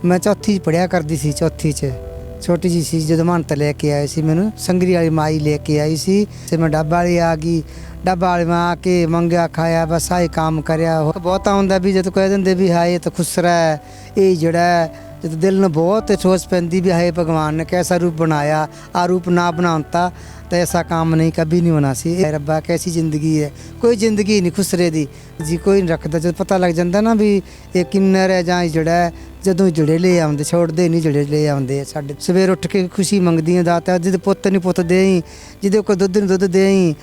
मैं चौथी पढ़िया करती सी, चौथी च छोटी जी सी जो मानत लेके आए सी, मैनू संगरी वाली माई लेके आई सी। ते मैं डब्बा वाली आ गई, डब्बा वाली में आके मंगया खाया, बस आही काम करया। बहुत आउंदा भी जद कह देंगे भी हाए तो खुश रह, ये जड़ा जब दिल में बहुत ठोस पैंदी भी हाए भगवान ने कैसा रूप बनाया, आ रूप ना बनाता तो ऐसा काम नहीं कभी नहीं होना सी। रब्बा कैसी ज़िंदगी है, कोई ज़िंदगी नहीं खुसरे दी जी, कोई नहीं रखता। जब पता लग जाता ना भी ये किन्नर है जां जड़ा ਜਦੋਂ ਜੁੜੇ ਲੈ ਆਉਂਦੇ, ਛੋੜਦੇ ਨਹੀਂ ਜੁੜੇ ਲੈ ਆਉਂਦੇ। ਸਾਡੇ ਸਵੇਰ ਉੱਠ ਕੇ ਖੁਸ਼ੀ ਮੰਗਦੀਆਂ ਦਾਤਾ, ਜਿਹਦੇ ਪੁੱਤ ਨਹੀਂ ਪੁੱਤ ਦੇਈ, ਜਿਹਦੇ ਕੋਈ ਦੁੱਧ ਨਹੀਂ ਦੁੱਧ ਦੇਈ।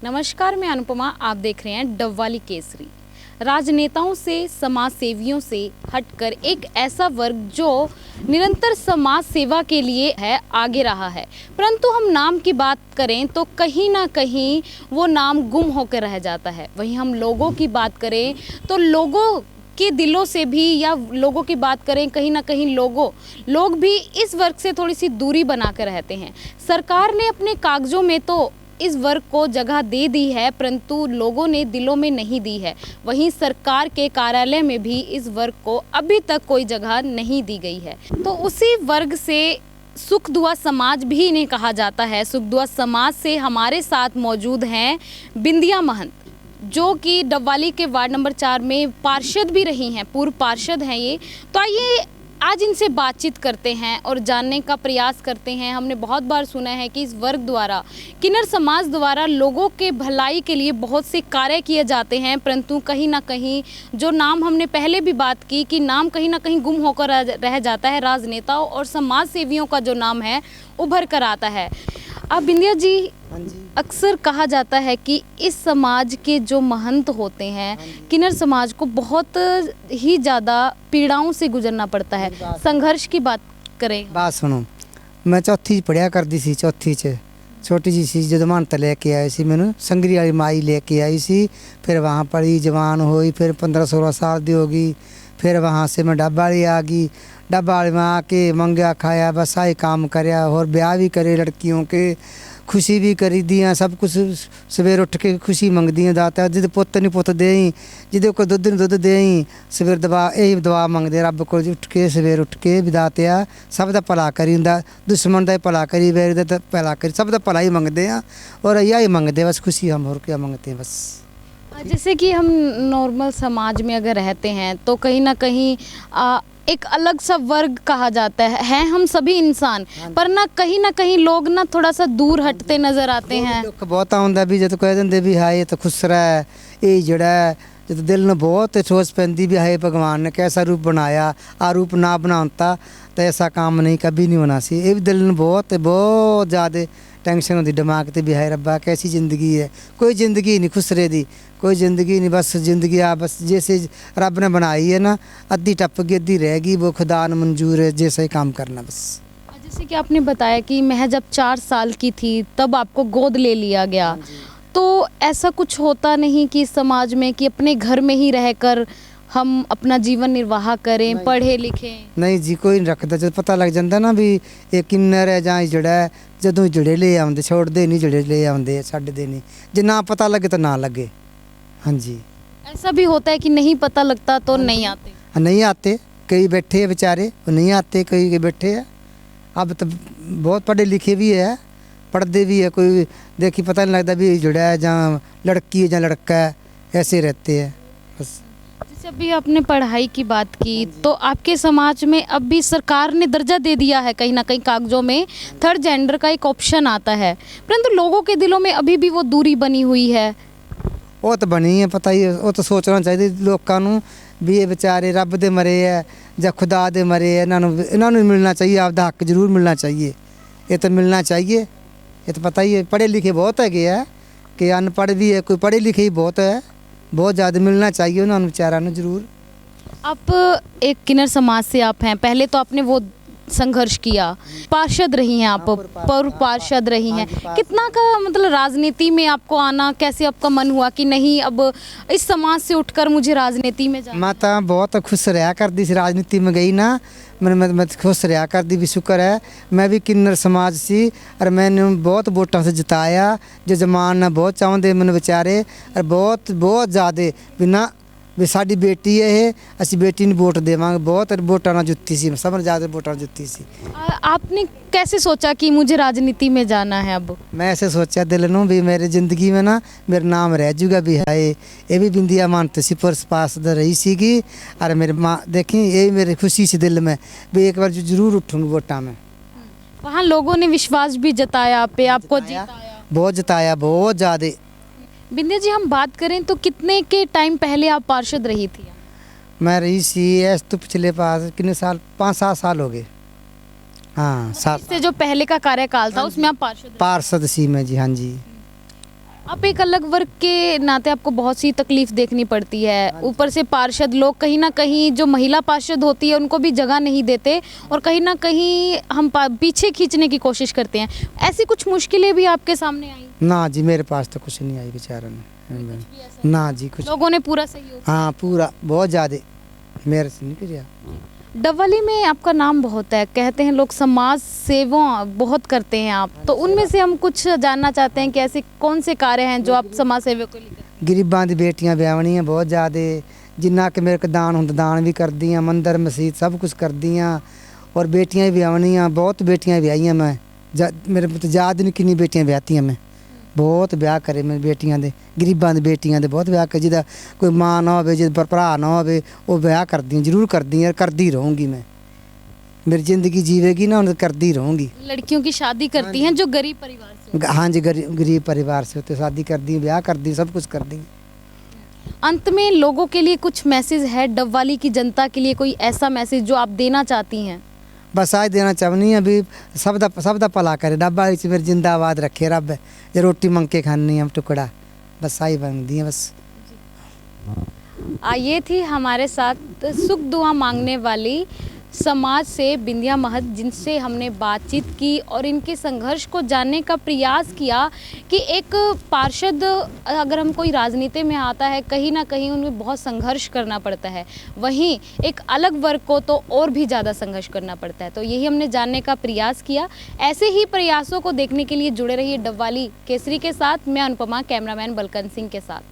नमस्कार, मैं अनुपमा, आप देख रहे हैं डबवाली केसरी। राजनेताओं से, समाज सेवियों से हटकर एक ऐसा वर्ग जो निरंतर समाज सेवा के लिए है आगे रहा है, परंतु हम नाम की बात करें तो कहीं ना कहीं वो नाम गुम होकर रह जाता है। वहीं हम लोगों की बात करें तो लोगों के दिलों से भी, या लोगों की बात करें कहीं ना कहीं लोग भी इस वर्ग से थोड़ी सी दूरी बना कर रहते हैं। सरकार ने अपने कागजों में तो इस वर्ग को जगह दे दी है, परंतु लोगों ने दिलों में नहीं दी है। वहीं सरकार के कार्यालय में भी इस वर्ग को अभी तक कोई जगह नहीं दी गई है। तो उसी वर्ग से सुख दुआ समाज भी इन्हें कहा जाता है। सुख दुआ समाज से हमारे साथ मौजूद हैं बिंदिया महंत, जो कि डबवाली के वार्ड नंबर 4 में पार्षद भी रही हैं, पूर्व पार्षद हैं ये। तो आइए आज इनसे बातचीत करते हैं और जानने का प्रयास करते हैं। हमने बहुत बार सुना है कि इस वर्ग द्वारा, किन्नर समाज द्वारा लोगों के भलाई के लिए बहुत से कार्य किए जाते हैं, परंतु कहीं ना कहीं जो नाम हमने पहले भी बात की कि नाम कहीं ना कहीं गुम होकर रह जाता है। राजनेताओं और समाज सेवियों का जो नाम है उभर कर आता है। अब बिंदिया जी, अक्सर कहा जाता है कि इस समाज के जो महंत होते हैं, किन्नर समाज को बहुत ही ज़्यादा पीड़ाओं से गुजरना पड़ता है। संघर्ष की बात करें, बात सुनो, मैं चौथी पढ़िया करती सी, चौथी च छोटी जी सी जो मानत लेके आए सी, मैनू संगरी वाली माई लेके आई सी। फिर वहाँ पढ़ी, जवान हुई, फिर 15-16 साल दी होगी। फिर वहाँ से मैं डब्बा वाली आ गई, डब्बा वाली में आके मंगया खाया, बस आही काम करया। और ब्याह भी करे लड़कियों के, खुशी भी करी दियाँ, सब कुछ सवेर उठ के खुशी मंगदियाँ दाता, जिद पुत्त नहीं पुत्त देई, जिदे कोई दुੱਧ नहीं दुੱਧ देई। सवेर दवा यही दुआ मंगदे रब को, उठ के सवेर उठ के भी दातिया सब दा भला करी हुंदा, दुश्मन दा भला करी, वेर दा भला करी, सब दा भला ही मंगदे आ। और यही मंगदे बस, खुशी हम और क्या मंगते हैं बस। जैसे कि हम नॉर्मल समाज में अगर रहते हैं तो कहीं ना कहीं एक अलग सा वर्ग कहा जाता है हम सभी इंसान, पर ना कहीं लोग ना थोड़ा सा दूर हटते नज़र आते हैं। दुख बहुत आउंदा भी जद कह देंगे भी हाए तो खुश रह, ये जड़ा जब दिल में बहुत ठोस पैंदी भी हाए भगवान ने कैसा रूप बनाया, आ रूप ना बनाता तो ऐसा काम नहीं कभी नहीं होना सी। ये भी दिल में बहुत ज़्यादा टेंशन होती दिमाग ते भी हाए रब्बा कैसी ज़िंदगी है, कोई ज़िंदगी नहीं खुसरे दी, कोई ज़िंदगी नहीं। बस ज़िंदगी आ बस जैसे रब ने बनाई है ना, अद्धी टप गई अद्धी रहेगी, वो खुदा ने मंजूर है, जैसा ही काम करना बस। जैसे कि आपने बताया कि मैं जब 4 साल की थी तब आपको गोद ले लिया गया, तो ऐसा कुछ होता नहीं कि समाज में कि अपने घर में ही रहकर हम अपना जीवन निर्वाह करें, पढ़े लिखें? नहीं जी, कोई नहीं रखता। जब पता लग जाता ना भी ये किन्नर है जां जड़ा जदों जुड़े ले आउंदे, छोड़ते नहीं जुड़े ले आउंदे, छड्डदे नहीं। जे ना पता लगे तो ना लगे। हाँ जी, ऐसा भी होता है कि नहीं पता लगता तो नहीं आते? नहीं आते, कई बैठे हैं बेचारे, वो नहीं आते, कई बैठे हैं। अब तो बहुत पढ़े लिखे भी है, पढ़ते भी है, कोई देखी पता नहीं लगता भी जुड़ा है जां लड़की है जां लड़का है, ऐसे रहते हैं बस। जैसे अभी आपने पढ़ाई की बात की, तो आपके समाज में अब भी सरकार ने दर्जा दे दिया है, कहीं ना कहीं कागजों में थर्ड जेंडर का एक ऑप्शन आता है, परंतु लोगों के दिलों में अभी भी वो दूरी बनी हुई है। वो तो बनी है, पता ही, वो तो सोचना चाहिए लोगों नूं भी ये बेचारे रब दे मरे है या खुदा दे मरे है, इन्होंने मिलना चाहिए, आपका हक जरूर मिलना चाहिए। ये तो मिलना चाहिए, ये तो पता ही है। पढ़े लिखे बहुत है कि अनपढ़ भी है, कोई पढ़े लिखे ही बहुत है, बहुत ज़्यादा मिलना चाहिए उन्होंने बेचारा ने जरूर। आप एक किन्नर समाज से आप हैं, पहले तो आपने वो संघर्ष किया, पार्षद रही हैं आप, पूर्व पार्षद रही हैं, कितना का मतलब राजनीति में आपको आना, कैसे आपका मन हुआ कि नहीं अब इस समाज से उठकर मुझे राजनीति में जाना? मैं तो बहुत खुश रहा करती सी, राजनीति में गई ना मैं खुश रहा करती भी, शुक्र है मैं भी किन्नर समाज सी और मैंने बहुत वोटों से जिताया, जो जमान ने बहुत चाहते मैंने बेचारे, और बहुत ज़्यादा बिना ਵੀ ਸਾਡੀ ਬੇਟੀ ਹੈ ਇਹ, ਅਸੀਂ ਬੇਟੀ ਨੂੰ ਵੋਟ ਦੇਵਾਂਗੇ। ਬਹੁਤ ਵੋਟਾਂ ਨਾਲ ਜਿੱਤੀ ਸੀ, ਸਭ ਤੋਂ ਜ਼ਿਆਦਾ ਵੋਟਾਂ ਨਾਲ ਜਿੱਤੀ ਸੀ। आपने कैसे सोचा कि मुझे राजनीति में जाना है अब? मैं ऐसे सोचा दिल ਨੂੰ ਵੀ मेरी ज़िंदगी में ना मेरा नाम रह जूगा भी है। ये भी बिंदिया मानते सी पुरस पास रही सीगी। और मेरे माँ देखी ये मेरी खुशी सी दिल में भी एक बार जरूर उठूँगी वोटा में। वहाँ लोगों ने विश्वास भी जताया आप पे, आपको जिताया। बहुत जताया, बहुत ज़्यादा। बिंदिया जी, हम बात करें तो कितने के टाइम पहले आप पार्षद रही थी? मैं रही सी ऐस तो पिछले पास कितने साल, 5-7 साल हो गए। हाँ, 7 इससे जो पहले का कार्यकाल था उसमें आप पार्षद रही। पार्षद सी मैं जी। हाँ जी। आप एक अलग वर्ग के नाते आपको बहुत सी तकलीफ देखनी पड़ती है, ऊपर से पार्षद लोग कहीं ना कहीं जो महिला पार्षद होती है उनको भी जगह नहीं देते और कहीं ना कहीं हम पीछे खींचने की कोशिश करते हैं। ऐसी कुछ मुश्किलें भी आपके सामने आई? ना जी, मेरे पास तो कुछ नहीं आई बेचारा ने। ना जी, कुछ। लोगों ने पूरा सहयोग? हाँ, पूरा, बहुत ज़्यादा मेरे से नहीं किया। डबवाली में आपका नाम बहुत है, कहते हैं लोग समाज सेवा बहुत करते हैं आप, तो उनमें से हम कुछ जानना चाहते हैं कि ऐसे कौन से कार्य हैं जो आप समाज सेवा को लेकर? गरीबां दी बेटियां ब्याहणियां बहुत ज़्यादा, जिन्ना कि मेरे को दान हुंदा दान भी करदियां, मंदिर मस्जिद सब कुछ करदियां। और बेटियां भी ब्याहणियां, बहुत बेटियां ब्याहियां मैं। मेरे तो याद नहीं कितनी बेटियां ब्याहतियां मैं। बहुत ब्याह करे मैं बेटियां दे, गरीबां दी बेटियां दे बहुत ब्याह करे। जिदा कोई माँ ना होवे, जिदा भरा ना होवे, वो ब्याह करदियां, जरूर करदियां, करदी रहूँगी मैं। मेरी ज़िंदगी जीवेगी ना, उन्हें करदी रहूँगी। लड़कियों की शादी करती हैं जो गरीब परिवार से होते हैं। हाँ जी, गरीब परिवार से होते, शादी कर दी, ब्याह कर दी, सब कुछ कर दी। अंत में लोगों के लिए कुछ मैसेज है, डबवाली की जनता के लिए कोई ऐसा मैसेज जो आप देना चाहती हैं? बस आज देना चाहनी है भी सब दा भला करे। डब्बा मेरी जिंदाबाद रखे रब। जे रोटी मंग के खानी हम टुकड़ा, बस आई बनती है बस। ये थी हमारे साथ सुख दुआ मांगने वाली समाज से बिंदिया महत, जिनसे हमने बातचीत की और इनके संघर्ष को जानने का प्रयास किया कि एक पार्षद अगर हम कोई राजनीति में आता है, कहीं ना कहीं उनमें बहुत संघर्ष करना पड़ता है, वहीं एक अलग वर्ग को तो और भी ज़्यादा संघर्ष करना पड़ता है। तो यही हमने जानने का प्रयास किया। ऐसे ही प्रयासों को देखने के लिए जुड़े रहिए डबवाली केसरी के साथ। मैं अनुपमा, कैमरामैन बलकन सिंह के साथ।